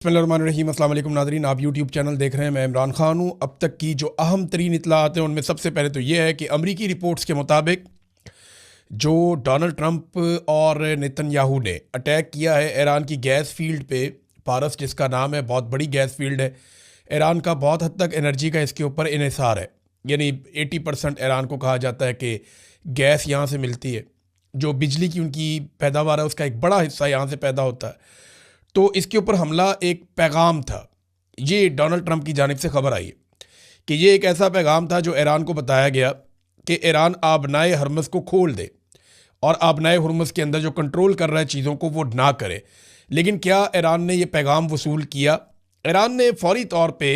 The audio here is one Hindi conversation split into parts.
बिस्मिल्लाहिर्रहमानिर्रहीम। अस्सलाम वालेकुम नाज़रीन, आप यूट्यूब चैनल देख रहे हैं। मैं इमरान खान हूँ। अब तक की जो अहम तरीन इत्तलात हैं उनमें सबसे पहले तो ये है कि अमरीकी रिपोर्ट्स के मुताबिक जो डोनाल्ड ट्रंप और नेतन्याहू ने अटैक किया है ईरान की गैस फील्ड पे, पारस जिसका नाम है, बहुत बड़ी गैस फील्ड है। ईरान का बहुत हद तक एनर्जी का इसके ऊपर इन्हिसार है, यानी 80% ईरान को कहा जाता है कि गैस यहाँ से मिलती है। जो बिजली की उनकी पैदावार है उसका एक बड़ा हिस्सा यहाँ से पैदा होता है। तो इसके ऊपर हमला एक पैगाम था, ये डोनाल्ड ट्रंप की जानिब से खबर आई है कि ये एक ऐसा पैगाम था जो ईरान को बताया गया कि ईरान आबनाए हरमज़ को खोल दे और आबनाए हरमज़ के अंदर जो कंट्रोल कर रहा है चीज़ों को वो ना करे। लेकिन क्या ईरान ने ये पैगाम वसूल किया? ईरान ने फौरी तौर पे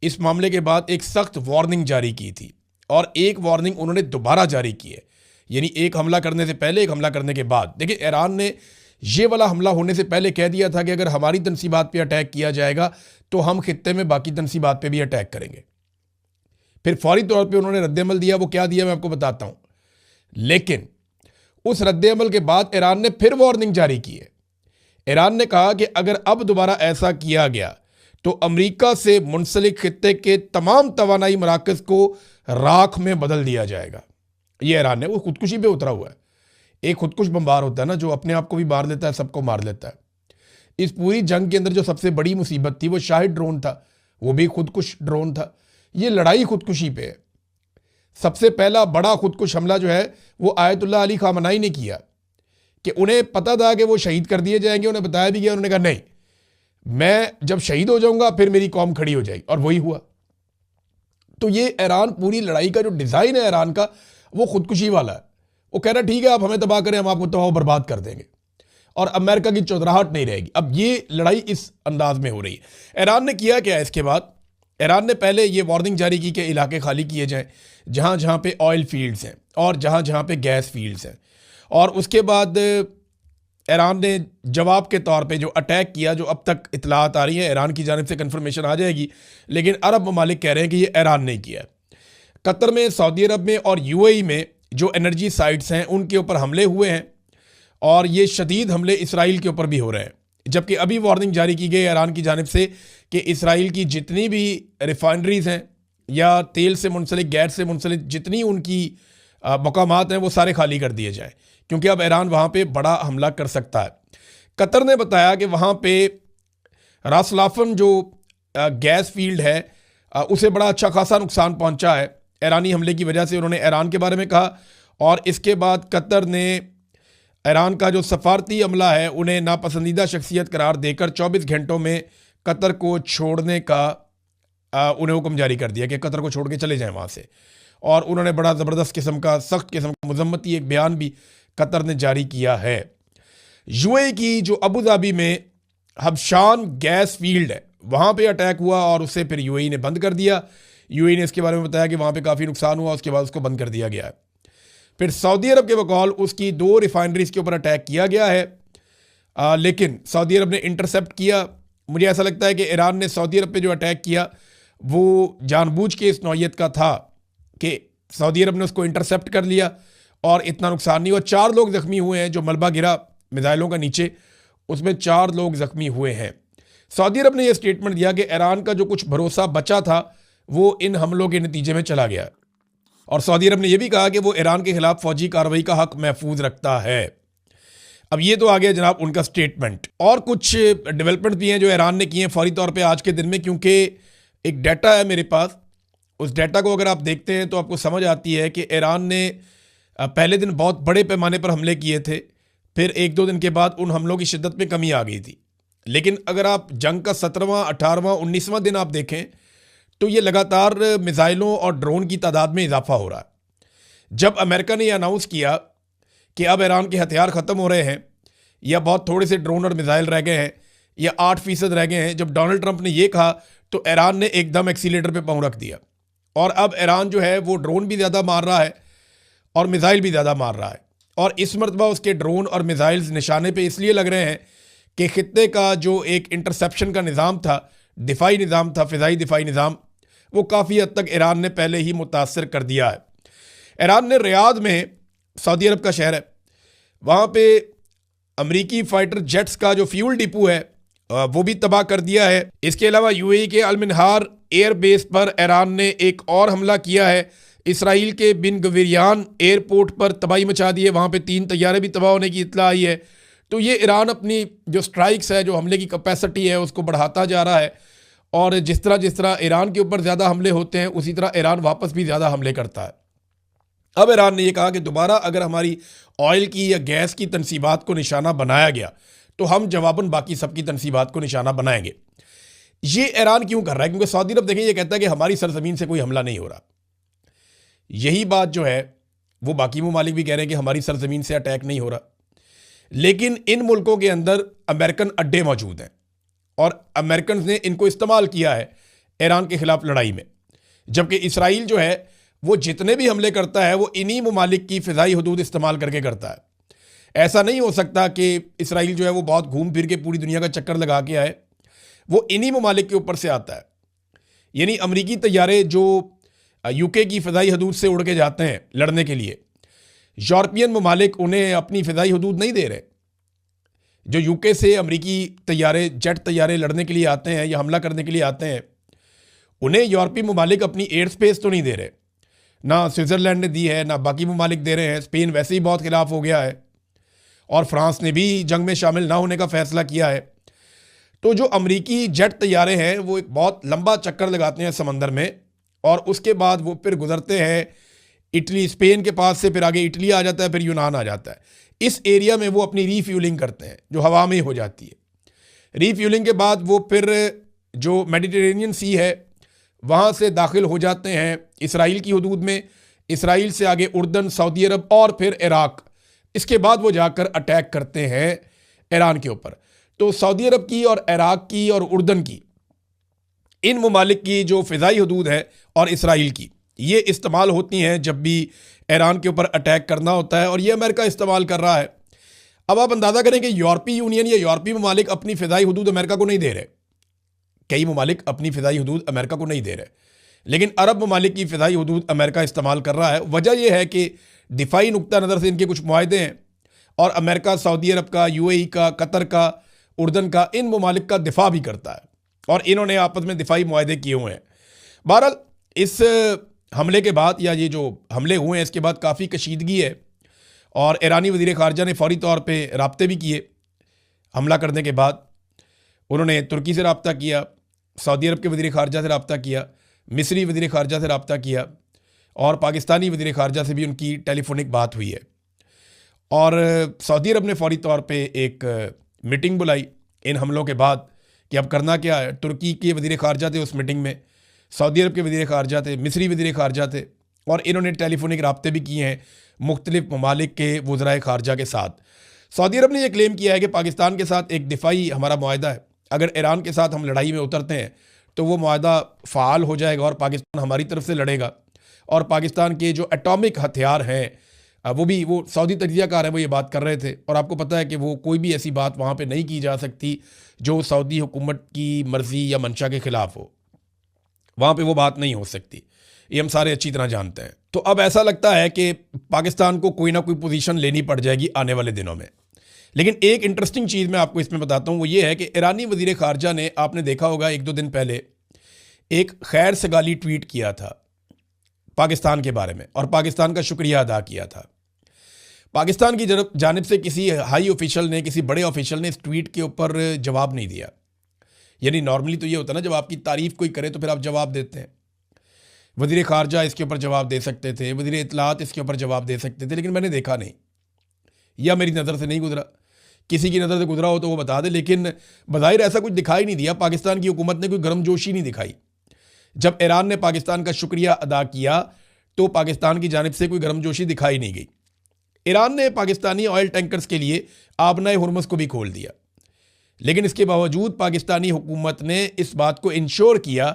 इस मामले के बाद एक सख्त वार्निंग जारी की थी और एक वार्निंग उन्होंने दोबारा जारी की है, यानी एक हमला करने से पहले, एक हमला करने के बाद। देखिए, ईरान ने ये वाला हमला होने से पहले कह दिया था कि अगर हमारी तनसीबात पे अटैक किया जाएगा तो हम खित्ते में बाकी तनसीबात पे भी अटैक करेंगे। फिर फौरी तौर पे उन्होंने रद्दअमल दिया। वो क्या दिया मैं आपको बताता हूँ। लेकिन उस रद्दअमल के बाद ईरान ने फिर वार्निंग जारी की है। ईरान ने कहा कि अगर अब दोबारा ऐसा किया गया तो अमरीका से मुंसलिक खित्ते के तमाम तवानाई मराकज़ को राख में बदल दिया जाएगा। ये ईरान ने, वो खुदकुशी पे उतरा हुआ है। एक खुदकुश बम्बार होता है ना, जो अपने आप को भी मार लेता है, सबको मार लेता है। इस पूरी जंग के अंदर जो सबसे बड़ी मुसीबत थी वो शाहिद ड्रोन था, वो भी खुदकुश ड्रोन था। ये लड़ाई खुदकुशी पे है। सबसे पहला बड़ा खुदकुश हमला जो है वो आयतुल्लाह अली खामनाई ने किया कि उन्हें पता था कि वो शहीद कर दिए जाएंगे। उन्हें बताया भी गया, उन्होंने कहा नहीं, मैं जब शहीद हो जाऊंगा फिर मेरी कौम खड़ी हो जाएगी, और वही हुआ। तो ये ईरान, पूरी लड़ाई का जो डिज़ाइन है ईरान का, वो खुदकुशी वाला है। वो कह रहा है ठीक है, आप हमें तबाह करें, हम आपको तबाह बर्बाद कर देंगे और अमेरिका की चौधराहट नहीं रहेगी। अब ये लड़ाई इस अंदाज में हो रही है। ईरान ने किया क्या है इसके बाद? ईरान ने पहले ये वार्निंग जारी की कि इलाके खाली किए जाएं जहाँ जहाँ पे ऑयल फील्ड्स हैं और जहाँ जहाँ पे गैस फील्ड्स हैं। और उसके बाद ईरान ने जवाब के तौर पे जो अटैक किया, जो अब तक इतलात आ रही है, ईरान की जानिब से कन्फर्मेशन आ जाएगी, लेकिन अरब ममालिक कह रहे हैं कि ये ईरान ने किया। कतर में, सऊदी अरब में और यूएई में जो एनर्जी साइट्स हैं उनके ऊपर हमले हुए हैं और ये शदीद हमले इसराइल के ऊपर भी हो रहे हैं। जबकि अभी वार्निंग जारी की गई ईरान की जानिब से कि इसराइल की जितनी भी रिफाइनरीज हैं या तेल से मुंसलिक, गैस से मुंसलिक जितनी उनकी मकामात हैं वो सारे खाली कर दिए जाएं, क्योंकि अब ईरान वहाँ पे बड़ा हमला कर सकता है। कतर ने बताया कि वहाँ पे रासलाफन जो गैस फील्ड है उसे बड़ा अच्छा खासा नुकसान पहुँचा है ईरानी हमले की वजह से। उन्होंने ईरान के बारे में कहा और इसके बाद कतर ने ईरान का जो सफारती अमला है उन्हें नापसंदीदा शख्सियत करार देकर 24 घंटों में कतर को छोड़ने का उन्हें हुक्म जारी कर दिया कि कतर को छोड़ के चले जाएं वहाँ से। और उन्होंने बड़ा ज़बरदस्त किस्म का, सख्त किस्म का मजम्मती एक बयान भी कतर ने जारी किया है। यूएई की जो अबू धाबी में हबशान गैस फील्ड है वहाँ पर अटैक हुआ और उसे फिर यूएई ने बंद कर दिया। यूएई ने इसके बारे में बताया कि वहाँ पे काफ़ी नुकसान हुआ, उसके बाद उसको बंद कर दिया गया है। फिर सऊदी अरब के बकौल उसकी 2 रिफाइनरीज के ऊपर अटैक किया गया है, लेकिन सऊदी अरब ने इंटरसेप्ट किया। मुझे ऐसा लगता है कि ईरान ने सऊदी अरब पे जो अटैक किया वो जानबूझ के इस नौयत का था कि सऊदी अरब ने उसको इंटरसेप्ट कर लिया और इतना नुकसान नहीं हुआ। 4 लोग ज़ख्मी हुए हैं, जो मलबा गिरा मिसाइलों का नीचे, उसमें 4 लोग ज़ख्मी हुए हैं। सऊदी अरब ने यह स्टेटमेंट दिया कि ईरान का जो कुछ भरोसा बचा था वो इन हमलों के नतीजे में चला गया। और सऊदी अरब ने यह भी कहा कि वो ईरान के खिलाफ फौजी कार्रवाई का हक महफूज रखता है। अब ये तो आ गया जनाब उनका स्टेटमेंट। और कुछ डेवलपमेंट भी हैं जो ईरान ने किए हैं फौरी तौर पे आज के दिन में, क्योंकि एक डाटा है मेरे पास। उस डाटा को अगर आप देखते हैं तो आपको समझ आती है कि ईरान ने पहले दिन बहुत बड़े पैमाने पर हमले किए थे, फिर 1-2 दिन के बाद उन हमलों की शिद्दत में कमी आ गई थी। लेकिन अगर आप जंग का 17वां, 18वां, 19वां दिन आप देखें तो ये लगातार मिसाइलों और ड्रोन की तादाद में इजाफा हो रहा है। जब अमेरिका ने यह अनाउंस किया कि अब ईरान के हथियार ख़त्म हो रहे हैं या बहुत थोड़े से ड्रोन और मिसाइल रह गए हैं या 8% रह गए हैं, जब डोनाल्ड ट्रंप ने यह कहा तो ईरान ने एकदम एक्सीलेटर पे पाँव रख दिया और अब ईरान जो है वो ड्रोन भी ज़्यादा मार रहा है और मिसाइल भी ज़्यादा मार रहा है। और इस मरतबा उसके ड्रोन और मिसाइल्स निशाने पर इसलिए लग रहे हैं कि खित्ते का जो एक इंटरसेप्शन का निज़ाम था, दिफाई निज़ाम था, फ़िज़ाई दिफाई निज़ाम, वो काफ़ी हद तक ईरान ने पहले ही मुतासर कर दिया है। ईरान ने रियाद में, सऊदी अरब का शहर है, वहाँ पे अमरीकी फाइटर जेट्स का जो फ्यूल डिपो है वो भी तबाह कर दिया है। इसके अलावा यूएई के अल-मिनहार एयर बेस पर ईरान ने एक और हमला किया है। इसराइल के बिन गवीरियान एयरपोर्ट पर तबाही मचा दी है, वहाँ पे 3 तैयारे भी तबाह होने की इत्तला आई है। तो ये ईरान अपनी जो स्ट्राइक्स है, जो हमले की कैपेसिटी है, उसको बढ़ाता जा रहा है। और जिस तरह ईरान के ऊपर ज़्यादा हमले होते हैं, उसी तरह ईरान वापस भी ज़्यादा हमले करता है। अब ईरान ने यह कहा कि दोबारा अगर हमारी ऑयल की या गैस की तनसीबात को निशाना बनाया गया तो हम जवाबन बाकी सबकी तनसीबात को निशाना बनाएंगे। ये ईरान क्यों कर रहा है? क्योंकि सऊदी अरब देखें, ये कहता है कि हमारी सरजमीन से कोई हमला नहीं हो रहा। यही बात जो है वो बाकी ममालिक भी कह रहे हैं कि हमारी सरजमीन से अटैक नहीं हो रहा। लेकिन इन मुल्कों के अंदर अमेरिकन अड्डे मौजूद हैं और अमेरिकन ने इनको इस्तेमाल किया है ईरान के खिलाफ लड़ाई में। जबकि इसराइल जो है वो जितने भी हमले करता है वो इन्हीं ममालिक की फ़िज़ाई हदूद इस्तेमाल करके करता है। ऐसा नहीं हो सकता कि इसराइल जो है वो बहुत घूम फिर के पूरी दुनिया का चक्कर लगा के आए, वो इन्हीं ममालिक के ऊपर से आता है। यानी अमरीकी तैयारे जो यूके की फ़िज़ाई हदूद से उड़ के जाते हैं लड़ने के लिए, यूरोपियन ममालिक उन्हें अपनी फ़िज़ाई हदूद नहीं दे रहे। जो यूके से अमरीकी तैयारे, जेट तैयारे लड़ने के लिए आते हैं या हमला करने के लिए आते हैं, उन्हें यूरोपीय ममालिक अपनी एयर स्पेस तो नहीं दे रहे। ना स्विट्ज़रलैंड ने दी है, ना बाकी ममालिक दे रहे हैं। स्पेन वैसे ही बहुत खिलाफ हो गया है और फ्रांस ने भी जंग में शामिल ना होने का फ़ैसला किया है। तो जो अमरीकी जेट तैयारे हैं वो एक बहुत लंबा चक्कर लगाते हैं समंदर में और उसके बाद वो फिर गुजरते हैं इटली, स्पेन के पास से फिर आगे इटली आ जाता है, फिर यूनान आ जाता है। इस एरिया में वो अपनी रीफ्यूलिंग करते हैं जो हवा में हो जाती है। रीफ्यूलिंग के बाद वो फिर जो मेडिटेरेनियन सी है वहाँ से दाखिल हो जाते हैं इसराइल की हदूद में। इसराइल से आगे उर्दन, सऊदी अरब और फिर इराक। इसके बाद वो जाकर अटैक करते हैं ईरान के ऊपर। तो सऊदी अरब की और इराक की और उर्दन की, इन ममालिक की जो फ़िज़ाई हदूद है और इसराइल की, ये इस्तेमाल होती हैं जब भी ईरान के ऊपर अटैक करना होता है और ये अमेरिका इस्तेमाल कर रहा है। अब आप अंदाज़ा करें कि यूरोपीय यूनियन या यूरोपीय ममालिक अपनी फ़िज़ाई हदूद अमेरिका को नहीं दे रहे। कई ममालिक अपनी फ़िज़ाई हदूद अमेरिका को नहीं दे रहे, लेकिन अरब ममालिक की फ़िज़ाई हदूद अमेरिका इस्तेमाल कर रहा है। वजह यह है कि दिफाई नुक्ता नज़र से इनके कुछ मुआहदे हैं और अमेरिका सऊदी अरब का, यूएई का, कतर का, उर्दन का, इन ममालिक का दिफा भी करता है और इन्होंने आपस में दिफाई मुआहदे किए हुए हैं। बहरहाल इस हमले के बाद, या ये जो हमले हुए हैं इसके बाद काफ़ी कशीदगी है और ईरानी वज़ीर ख़ारजा ने फ़ौरी तौर पर राब्ते भी किए। हमला करने के बाद उन्होंने तुर्की से रब्ता किया, सऊदी अरब के वज़ीर ख़ारजा से रब्ता किया, मिस्री वज़ीर ख़ारजा से रब्ता किया और पाकिस्तानी वज़ीर ख़ारजा से भी उनकी टेलीफोनिक बात हुई है। और सऊदी अरब ने फ़ौरी तौर पे एक मीटिंग बुलाई इन हमलों के बाद कि अब करना क्या है। तुर्की के वज़ीर ख़ारजा थे उस मीटिंग में, सऊदी अरब के वज़ीर ख़ारजा थे, मिस्री वज़ीर ख़ारजा थे और इन्होंने टेलीफोनिक रब्ते भी किए हैं मुख्तलिफ़ ममालिक के वज़राए ख़ारजा के साथ। सऊदी अरब ने यह क्लेम किया है कि पाकिस्तान के साथ एक दिफाई हमारा मुआहदा है, अगर ईरान के साथ हम लड़ाई में उतरते हैं तो वो मुआहदा फ़ाल हो जाएगा और पाकिस्तान हमारी तरफ से लड़ेगा और पाकिस्तान के जो एटॉमिक हथियार हैं वो सऊदी तजज़ियाकार हैं, वो ये बात कर रहे थे। और आपको पता है कि वो कोई भी ऐसी बात वहाँ पे नहीं की जा सकती जो सऊदी हुकूमत की मर्ज़ी या मंशा के ख़िलाफ़ हो। वहाँ पे वो बात नहीं हो सकती, ये हम सारे अच्छी तरह जानते हैं। तो अब ऐसा लगता है कि पाकिस्तान को कोई ना कोई पोजीशन लेनी पड़ जाएगी आने वाले दिनों में। लेकिन एक इंटरेस्टिंग चीज़ मैं आपको इसमें बताता हूँ, वो ये है कि ईरानी वज़ीर ख़ारजा ने, आपने देखा होगा 1-2 दिन पहले एक खैर सगाली ट्वीट किया था पाकिस्तान के बारे में और पाकिस्तान का शुक्रिया अदा किया था। पाकिस्तान की जानिब से किसी हाई ऑफिशियल ने, किसी बड़े ऑफिशियल ने इस ट्वीट के ऊपर जवाब नहीं दिया। यानी नॉर्मली तो ये होता है ना, जब आपकी तारीफ़ कोई करे तो फिर आप जवाब देते हैं। वज़ीर ख़ारजा इसके ऊपर जवाब दे सकते थे, वज़ीर इत्तलात इसके ऊपर जवाब दे सकते थे, लेकिन मैंने देखा नहीं, या मेरी नज़र से नहीं गुजरा। किसी की नज़र से गुजरा हो तो वो बता दे, लेकिन बज़ाहिर ऐसा कुछ दिखाई नहीं दिया। पाकिस्तान की हुकूमत ने कोई गर्मजोशी नहीं दिखाई। जब ईरान ने पाकिस्तान का शुक्रिया अदा किया तो पाकिस्तान की जानिब से कोई गर्मजोशी दिखाई नहीं गई। ईरान ने पाकिस्तानी ऑयल टैंकर्स के लिए आबनाए हुर्मुज़ को भी खोल दिया, लेकिन इसके बावजूद पाकिस्तानी हुकूमत ने इस बात को इंश्योर किया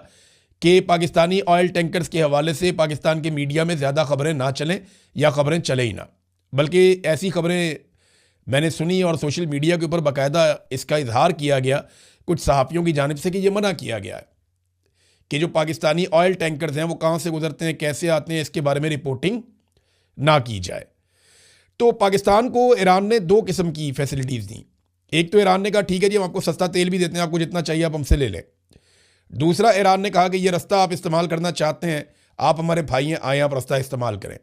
कि पाकिस्तानी ऑयल टैंकर्स के हवाले से पाकिस्तान के मीडिया में ज़्यादा ख़बरें ना चलें या ख़बरें चले ही ना। बल्कि ऐसी ख़बरें मैंने सुनी और सोशल मीडिया के ऊपर बाकायदा इसका इजहार किया गया कुछ सहाफ़ियों की जानिब से कि यह मना किया गया है कि जो पाकिस्तानी ऑयल टैंकर्स हैं वो कहाँ से गुजरते हैं, कैसे आते हैं, इसके बारे में रिपोर्टिंग ना की जाए। तो पाकिस्तान को ईरान ने 2 किस्म की फैसिलिटीज़ दी। एक तो ईरान ने कहा ठीक है जी, हम आपको सस्ता तेल भी देते हैं, आपको जितना चाहिए आप हमसे ले लें। दूसरा, ईरान ने कहा कि ये रास्ता आप इस्तेमाल करना चाहते हैं, आप हमारे भाई हैं, आए आप रास्ता इस्तेमाल करें।